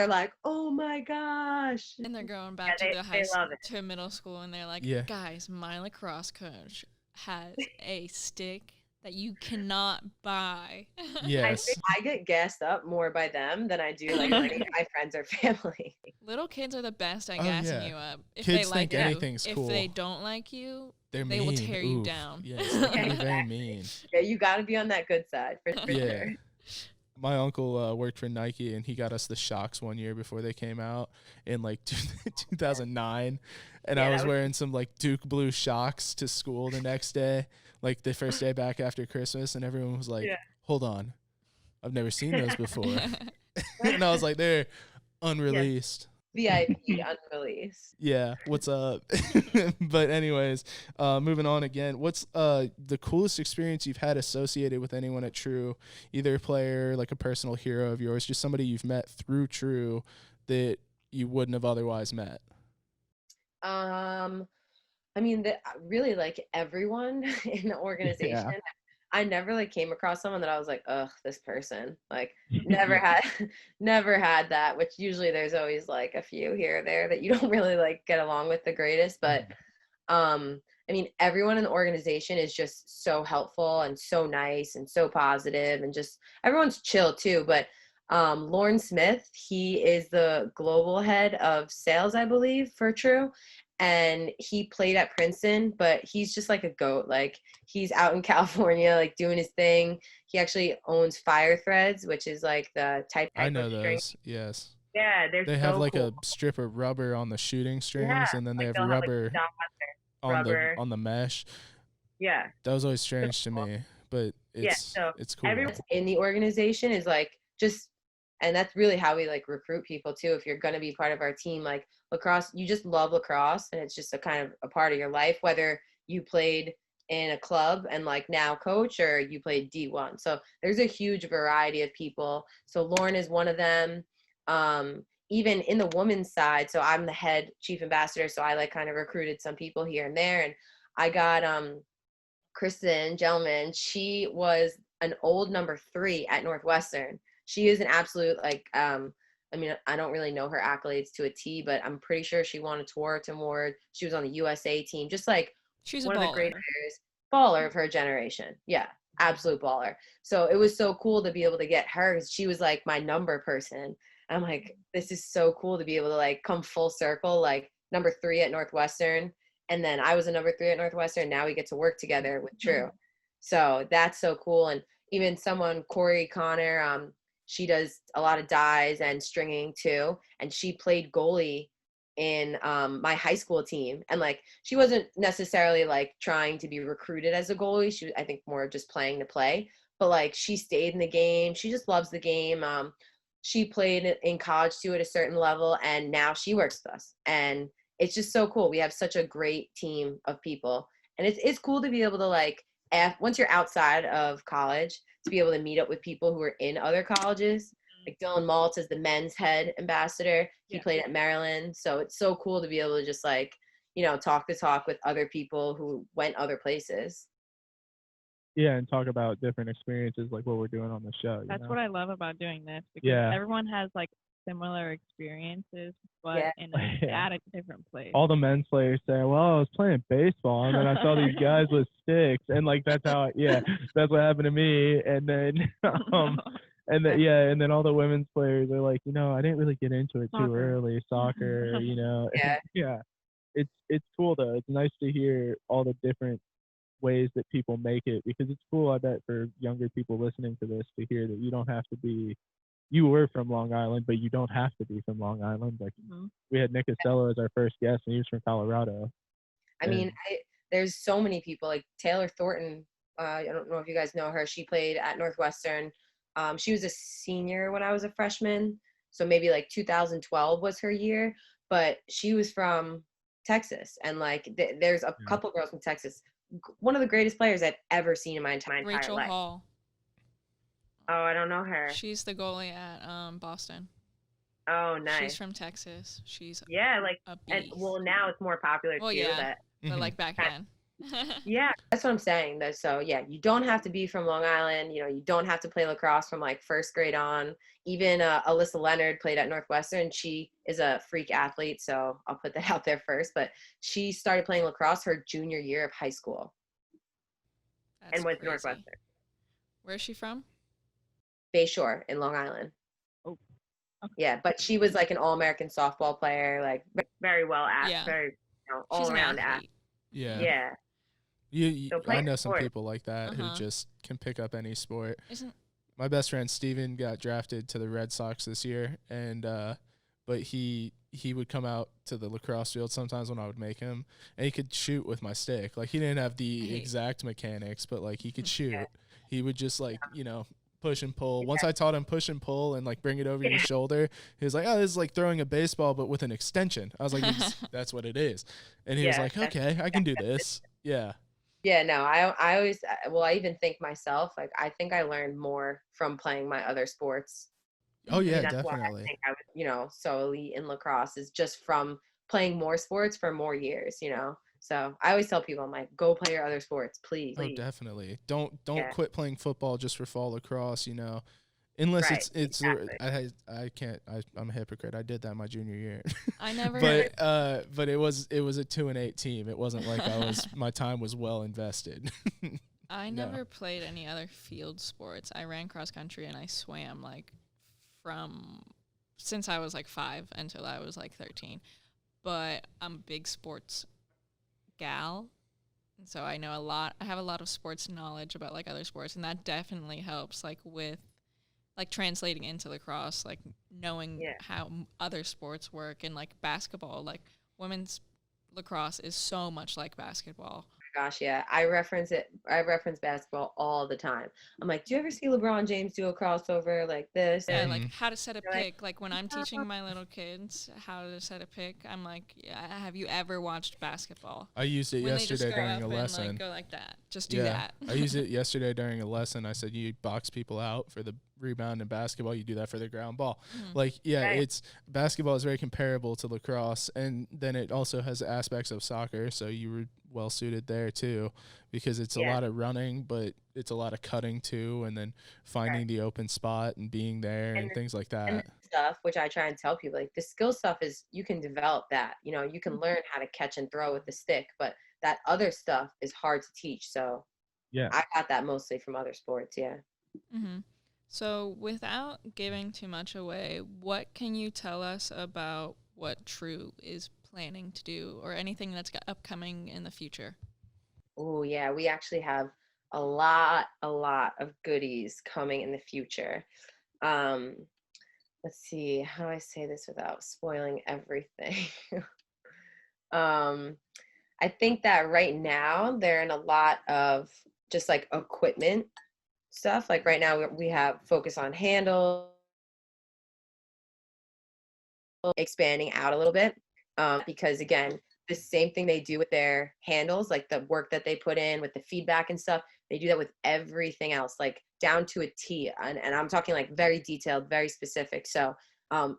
like, oh my gosh. And they're going back to the high school, to middle school, and they're like, guys, my lacrosse coach has a stick that you cannot buy. Yes. I get gassed up more by them than I do like any of my friends or family. Little kids are the best at gassing you up. If kids they like think anything's you, cool. if they don't like you, they will tear you down. Yes, they're very mean. Yeah, you got to be on that good side for sure. my uncle worked for Nike, and he got us the Shocks one year before they came out in like 2009. And I was wearing some like Duke blue Shocks to school the next day, like the first day back after Christmas. And everyone was like, hold on, I've never seen those before. And I was like, they're unreleased. VIP unreleased. Yeah, what's up? But anyways, moving on again. What's the coolest experience you've had associated with anyone at True? Either a player, like a personal hero of yours, just somebody you've met through True that you wouldn't have otherwise met. I mean, really like everyone in the organization. Yeah. I never like came across someone that I was like, ugh, this person. Like never had that, which usually there's always like a few here or there that you don't really like get along with the greatest. But I mean, everyone in the organization is just so helpful and so nice and so positive, and just everyone's chill too. But Lorne Smith, he is the global head of sales, I believe, for True. And he played at Princeton, but he's just like a goat. Like he's out in California, like doing his thing. He actually owns Fire Threads, which is like the type. I know those. Yes. Yeah, they have like a strip of rubber on the shooting strings, and then they have rubber on the mesh. Yeah. That was always strange to me, but it's cool. Everyone in the organization is like just, and that's really how we like recruit people too. If you're going to be part of our team, like lacrosse, you just love lacrosse, and it's just a kind of a part of your life, whether you played in a club and like now coach, or you played D1. So there's a huge variety of people. So Lorne is one of them. Even in the women's side, so I'm the head chief ambassador, so I like kind of recruited some people here and there. And I got Kristen Gelman. She was an old number 3 at Northwestern. She is an absolute like I mean, I don't really know her accolades to a T, but I'm pretty sure she won a Tewaaraton Award. She was on the USA team. Just like she's one of the great players, baller of her generation. Yeah, absolute baller. So it was so cool to be able to get her. She was like my number person. I'm like, this is so cool to be able to like come full circle, like number 3 at Northwestern. And then I was a number 3 at Northwestern. Now we get to work together with True. So that's so cool. And even someone, Corey Connor, she does a lot of dyes and stringing too. And she played goalie in my high school team. And like, she wasn't necessarily like trying to be recruited as a goalie. She was, I think, more just playing to play. But like, she stayed in the game. She just loves the game. She played in college too at a certain level. And now she works with us. And it's just so cool. We have such a great team of people. And it's cool to be able to like, once you're outside of college, to be able to meet up with people who are in other colleges. Like Dylan Maltz is the men's head ambassador. He played at Maryland. So it's so cool to be able to just like, you know, talk with other people who went other places. Yeah, and talk about different experiences like what we're doing on the show. That's what I love about doing this, because everyone has like similar experiences, but at a different place. All the men's players say, well, I was playing baseball and then I saw these guys with sticks, and like that's how that's what happened to me. And then and then all the women's players are like, you know, I didn't really get into it too early, soccer, you know. It's cool though. It's nice to hear all the different ways that people make it, because it's cool, I bet, for younger people listening to this to hear that you don't have to be, you were from Long Island, but you don't have to be from Long Island. Like we had Nick Costello as our first guest, and he was from Colorado. I mean, there's so many people, like Taylor Thornton. I don't know if you guys know her. She played at Northwestern. She was a senior when I was a freshman, so maybe like 2012 was her year. But she was from Texas, and like there's a couple girls from Texas. One of the greatest players I've ever seen in my entire life. Rachel Hall. Oh, I don't know her. She's the goalie at Boston. Oh, nice. She's from Texas. She's like, a beast. and well, now it's more popular too. But like back then. Yeah, that's what I'm saying. So you don't have to be from Long Island. You know, you don't have to play lacrosse from like first grade on. Even Alyssa Leonard played at Northwestern. She is a freak athlete, so I'll put that out there first. But she started playing lacrosse her junior year of high school. And went to Northwestern. Where's she from? Bayshore in Long Island. Oh. Okay. Yeah, but she was like an all-American softball player, like very well asked, very all-around athlete. Yeah. I know some people like that who just can pick up any sport. my best friend Steven got drafted to the Red Sox this year, and but he would come out to the lacrosse field sometimes when I would make him, and he could shoot with my stick. Like, he didn't have the exact mechanics, but like, he could shoot. He would just like, you know, push and pull. Once I taught him push and pull and like bring it over your shoulder, he was like, "Oh, this is like throwing a baseball but with an extension." I was like, "That's what it is." And he was like, "Okay, I can do this." Yeah. Yeah, no, I always, well, I even think myself, like, I think I learned more from playing my other sports. Oh yeah, that's definitely. why I think I was, you know, so elite in lacrosse, is just from playing more sports for more years, you know. So I always tell people, I'm like, go play your other sports, please. Oh, definitely. Don't Yeah. quit playing football just for fall lacrosse, you know. Unless Right, it's exactly. I can't, I'm a hypocrite. I did that my junior year. I never. But it was a 2-8 team. It wasn't like my time was well invested. I never played any other field sports. I ran cross country and I swam like since I was like 5 until I was like 13. But I'm a big sports gal, and so I know a lot. I have a lot of sports knowledge about like other sports, and that definitely helps like with like translating into lacrosse, like knowing how other sports work. And like basketball, like women's lacrosse is so much like basketball. Gosh, yeah. I reference basketball all the time. I'm like, do you ever see LeBron James do a crossover like this? Yeah, like how to set a pick. Like when I'm teaching my little kids how to set a pick, I'm like, have you ever watched basketball? I used it yesterday during a lesson. And, like, go like that. Just do that. I used it yesterday during a lesson. I said, you box people out for the rebound in basketball, you do that for the ground ball. Like, it's basketball is very comparable to lacrosse, and then it also has aspects of soccer, so you were well suited there too, because it's a lot of running, but it's a lot of cutting too, and then finding the open spot and being there and things like that. And stuff, which I try and tell people, like, the skill stuff is, you can develop that, you know, you can learn how to catch and throw with the stick, but that other stuff is hard to teach. So I got that mostly from other sports. So without giving too much away, what can you tell us about what True is planning to do, or anything that's upcoming in the future? Oh yeah, we actually have a lot of goodies coming in the future. Let's see, how do I say this without spoiling everything? I think that right now they're in a lot of just like equipment stuff. Like right now we have focus on handle, expanding out a little bit, because again, the same thing they do with their handles, like the work that they put in with the feedback and stuff, they do that with everything else, like down to a T. And I'm talking like very detailed, very specific. So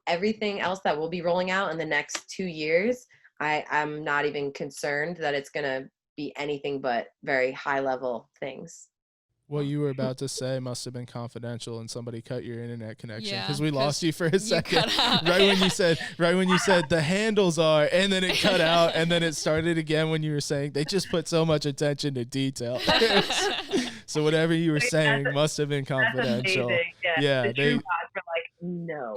everything else that we'll be rolling out in the next 2 years, I'm not even concerned that it's going to be anything but very high level things. What you were about to say must have been confidential, and somebody cut your internet connection, because we lost you for a second. Right when you said the handles are, and then it cut out, and then it started again when you were saying they just put so much attention to detail. So whatever you were saying must have been confidential. The True Gods were like, no.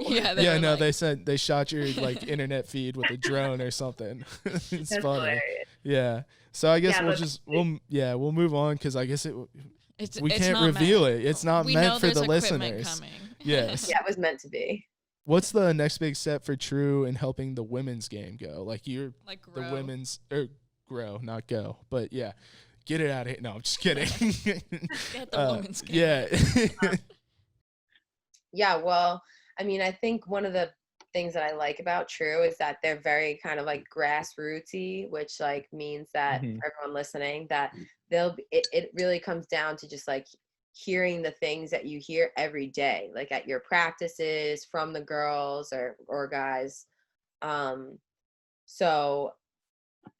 No, like, they shot your like internet feed with a drone or something. It's funny. Hilarious. Yeah. So I guess we'll move on, because I guess we can't reveal it. It's not meant for the listeners. Yes. Yeah, it was meant to be. What's the next big step for True in helping the women's game go? Like, you're like the women's, or grow, not go, but yeah, get it out of here. No, I'm just kidding. Get the women's game. Yeah. Yeah. Well, I mean, I think one of the things that I like about True is that they're very kind of like grassrootsy, which like means that for everyone listening, that it really comes down to just like hearing the things that you hear every day, like at your practices from the girls or guys. So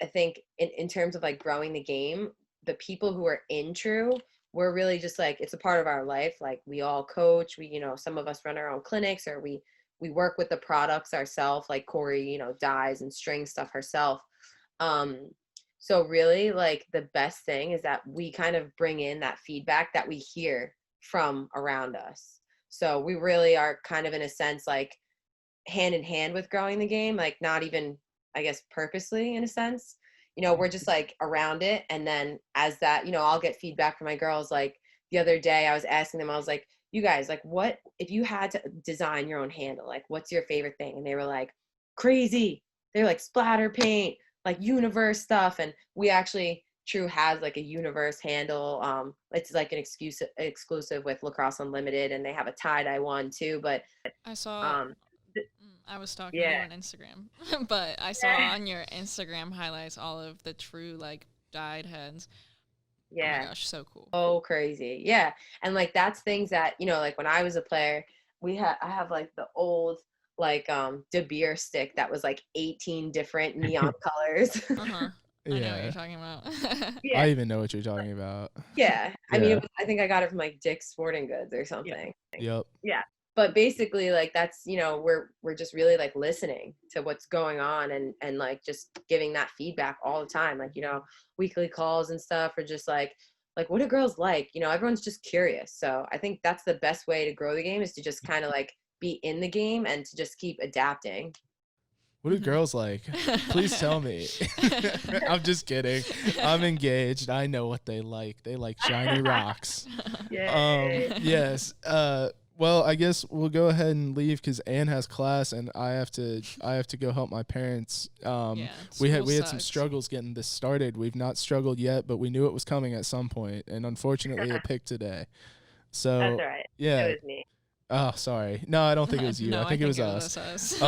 I think in terms of like growing the game, the people who are in True, we're really just like, it's a part of our life. Like we all coach, we, you know, some of us run our own clinics, or we work with the products ourselves, like Corey, you know, dyes and strings stuff herself. So really like the best thing is that we kind of bring in that feedback that we hear from around us. So we really are kind of in a sense like hand in hand with growing the game, like not even, I guess, purposely in a sense, you know, we're just like around it. And then as that, you know, I'll get feedback from my girls. Like the other day I was asking them, I was like, you guys, like, what if you had to design your own handle, like, what's your favorite thing? And they were like, crazy. They're like splatter paint, like universe stuff. And we actually, True has like a universe handle. It's like an exclusive with Lacrosse Unlimited, and they have a tie-dye one too. But I saw. um, I was stalking you Yeah. on Instagram, but I saw on your Instagram highlights all of the True like dyed heads. Oh my Yeah. gosh, so cool. oh, crazy. Yeah. And like that's things that, like when I was a player, I have like the old like De Beer stick that was like 18 different neon colors. Uh-huh. I know what Yeah. you're talking about. Yeah. I even know what you're talking about. Yeah. I mean, Yeah. I think I got it from like Dick's Sporting Goods or something. Yep. But basically like that's, we're just really like listening to what's going on and like just giving that feedback all the time. Like, weekly calls and stuff, or just like what do girls like? Everyone's just curious. So I think that's the best way to grow the game, is to just kind of like be in the game and to just keep adapting. What do girls like? Please tell me. I'm just kidding. I'm engaged. I know what they like. They like shiny rocks. Yay. Yes. Well, I guess we'll go ahead and leave because Anne has class and I have to go help my parents. Yeah, we school had some sucks. struggles getting this started. We've not struggled yet, but we knew it was coming at some point, and unfortunately it picked today. So That's all right. yeah. It was me. Oh, sorry. No, I don't think it was you. No, I think it was us. us.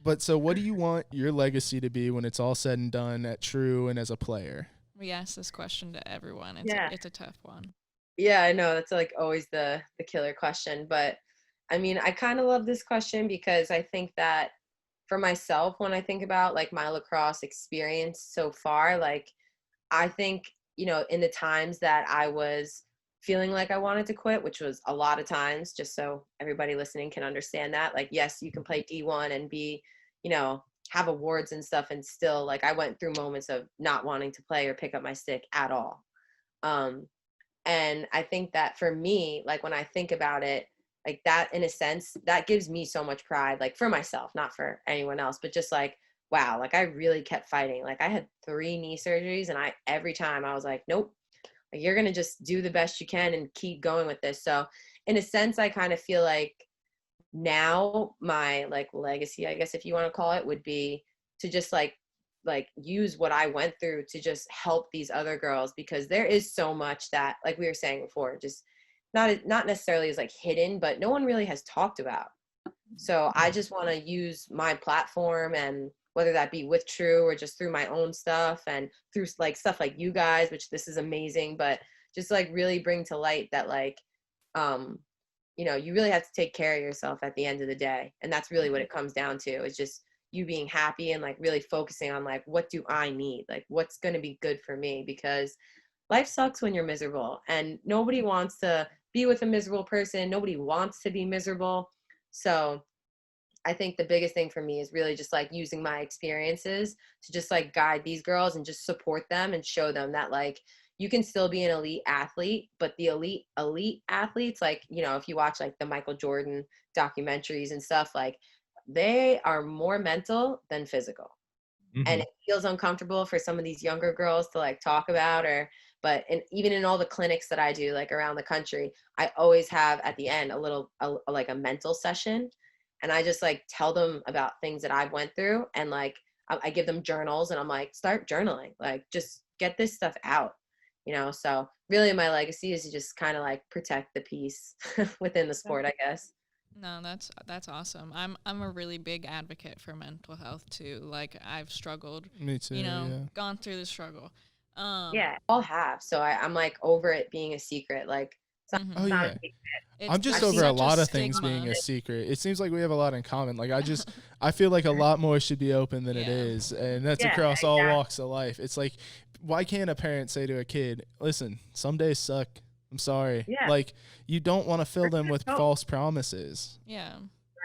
But so what do you want your legacy to be when it's all said and done at True and as a player? We ask this question to everyone. It's a tough one. Yeah, I know that's like always the killer question, but I mean, I kind of love this question because I think that for myself, when I think about like my lacrosse experience so far, like I think, in the times that I was feeling like I wanted to quit, which was a lot of times, just so everybody listening can understand that, like, yes, you can play D1 and be, have awards and stuff, and still like I went through moments of not wanting to play or pick up my stick at all. And I think that for me, like when I think about it, like that, in a sense, that gives me so much pride, like for myself, not for anyone else, but just like, wow, like I really kept fighting. Like I had 3 knee surgeries, and every time I was like, nope, like you're going to just do the best you can and keep going with this. So in a sense, I kind of feel like now my like legacy, I guess, if you want to call it, would be to just like use what I went through to just help these other girls, because there is so much that, like we were saying before, just not necessarily is like hidden, but no one really has talked about. So I just want to use my platform, and whether that be with True or just through my own stuff and through like stuff like you guys, which this is amazing, but just like really bring to light that like, you really have to take care of yourself at the end of the day. And that's really what it comes down to, is just you being happy and like really focusing on like, what do I need? Like, what's going to be good for me? Because life sucks when you're miserable, and nobody wants to be with a miserable person. Nobody wants to be miserable. So I think the biggest thing for me is really just like using my experiences to just like guide these girls and just support them and show them that like you can still be an elite athlete, but the elite athletes, like, if you watch like the Michael Jordan documentaries and stuff, like they are more mental than physical. Mhm. And it feels uncomfortable for some of these younger girls to like talk about, but even in all the clinics that I do like around the country, I always have at the end like a mental session, and I just like tell them about things that I've went through, and like I give them journals, and I'm like, start journaling, like just get this stuff out, so really my legacy is to just kind of like protect the peace within the sport, I guess. No, that's awesome. I'm a really big advocate for mental health too. Like I've struggled, Me too. Yeah. gone through the struggle. Yeah. All have, so I'm like over it being a secret, like Mhm. Oh Not yeah. a secret. I'm just I've over seen a such lot of things stigma. being a secret. It seems like we have a lot in common. Like I feel like a lot more should be open than it Yeah. is, and that's Yeah, across all exactly. walks of life. It's like, why can't a parent say to a kid, "Listen, some days suck. I'm sorry." Yeah. Like you don't want to fill them with Oh. false promises. Yeah.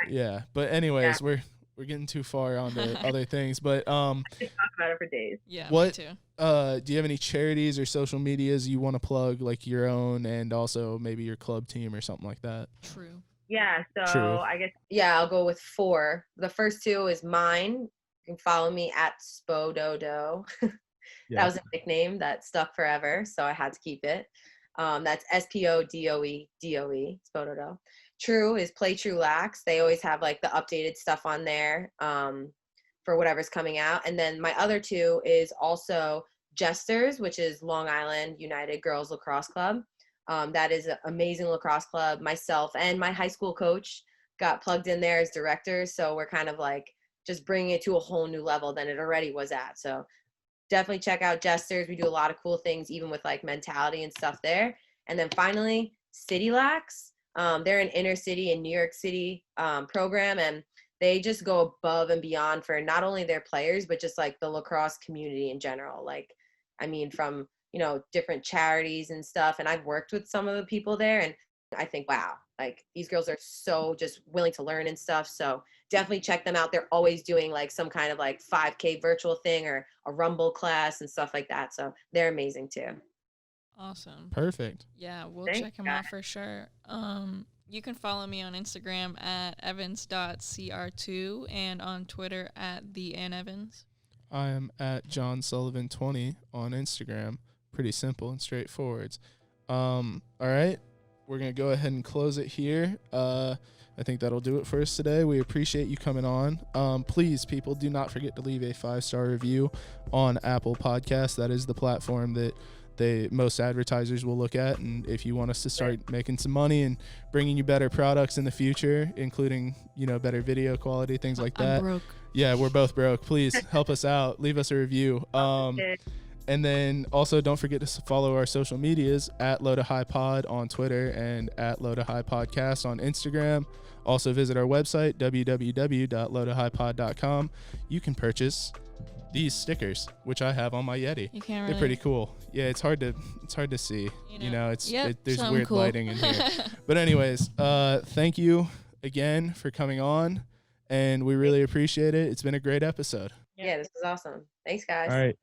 Yeah. But anyways, we're getting too far onto other things. But I could talk about it for days. Yeah. What- Me too. do you have any charities or social medias you want to plug, like your own and also maybe your club team or something like that? True. Yeah. So True. I guess Yeah, I'll go with 4. The first 2 is mine. You can follow me at Spododo. Yeah. That was a nickname that stuck forever, so I had to keep it. That's SPODOE, Spododo. True is Play True Lax. They always have like the updated stuff on there for whatever's coming out. And then my other two is also Jesters, which is Long Island United Girls Lacrosse Club. That is an amazing lacrosse club. Myself and my high school coach got plugged in there as directors. So we're kind of like just bringing it to a whole new level than it already was at. So definitely check out Jesters. We do a lot of cool things, even with like mentality and stuff there. And then finally, City Lax. They're an inner city in New York City program, and they just go above and beyond for not only their players, but just like the lacrosse community in general. Like, I mean, from, you know, different charities and stuff. And I've worked with some of the people there, and I think, wow, like these girls are so just willing to learn and stuff. So definitely check them out. They're always doing like some kind of like 5K virtual thing or a Rumble class and stuff like that. So they're amazing too. Awesome. Perfect. Yeah, we'll Thanks, check them out for sure. You can follow me on Instagram at evans.cr2 and on Twitter at @theannevans. I am at John Sullivan 20 on Instagram. Pretty simple and straightforward. All right, we're gonna go ahead and close it here. I think that'll do it for us today. We appreciate you coming on. Please, people, do not forget to leave a 5-star review on Apple Podcasts. That is the platform that most advertisers will look at. And if you want us to start making some money and bringing you better products in the future, including, you know, better video quality, things like that. I'm broke. Yeah, we're both broke. Please help us out. Leave us a review. And then also don't forget to follow our social medias at Low to High Pod on Twitter and at Low to High Podcast on Instagram. Also visit our website, www.lowtohighpod.com. You can purchase these stickers, which I have on my Yeti. You can't really. They're pretty cool. Yeah, it's hard to see. You know, there's something weird cool. lighting in here. But anyways, thank you again for coming on, and we really appreciate it. It's been a great episode. Yeah, this was awesome. Thanks, guys. All right.